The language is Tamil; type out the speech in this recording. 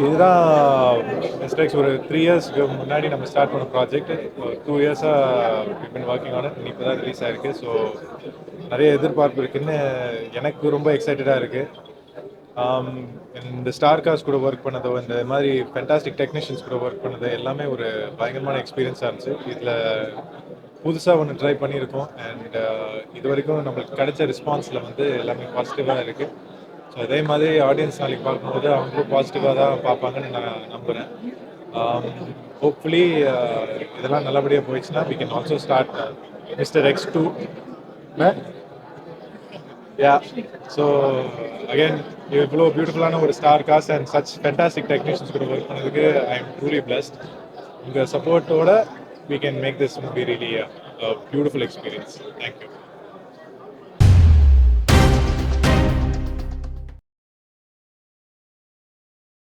இதுதான் மிஸ்டேக்ஸ் ஒரு 3 இயர்ஸ்க்கு முன்னாடி நம்ம ஸ்டார்ட் பண்ண ப்ராஜெக்ட் 2 இயர்ஸாக பின் ஒர்க்கிங் ஆன இப்போ தான் ரிலீஸ் ஆயிருக்கு. ஸோ நிறைய எதிர்பார்ப்பு இருக்குன்னு எனக்கு ரொம்ப எக்ஸைட்டடாக இருக்குது. இந்த ஸ்டார் காஸ்ட் கூட ஒர்க் பண்ணதோ இந்த மாதிரி ஃபென்டாஸ்டிக் டெக்னீஷியன்ஸ் கூட ஒர்க் பண்ணது எல்லாமே ஒரு பயங்கரமான எக்ஸ்பீரியன்ஸாக இருந்துச்சு. இதில் புதுசாக ஒன்று ட்ரை பண்ணியிருக்கோம். அண்ட் இது வரைக்கும் நம்மளுக்கு கிடைச்ச ரெஸ்பான்ஸில் வந்து எல்லாமே பாசிட்டிவாக இருக்குது. ஸோ அதே மாதிரி ஆடியன்ஸ் நாளைக்கு பார்க்கும்போது அவங்களும் பாசிட்டிவாக தான் பார்ப்பாங்கன்னு நான் நம்புகிறேன். ஹோப்ஃபுல்லி இதெல்லாம் நல்லபடியாக போயிடுச்சுன்னா we can also start Mr. X2. Yeah so again இவ்வளோ பியூட்டிஃபுல்லான ஒரு star cast and such fantastic technicians கூட ஒர்க் பண்ணதுக்கு ஐ எம் ட்ரூலி பிளஸ்ட். உங்கள் சப்போர்ட்டோட we can make this movie really a beautiful experience. Thank you.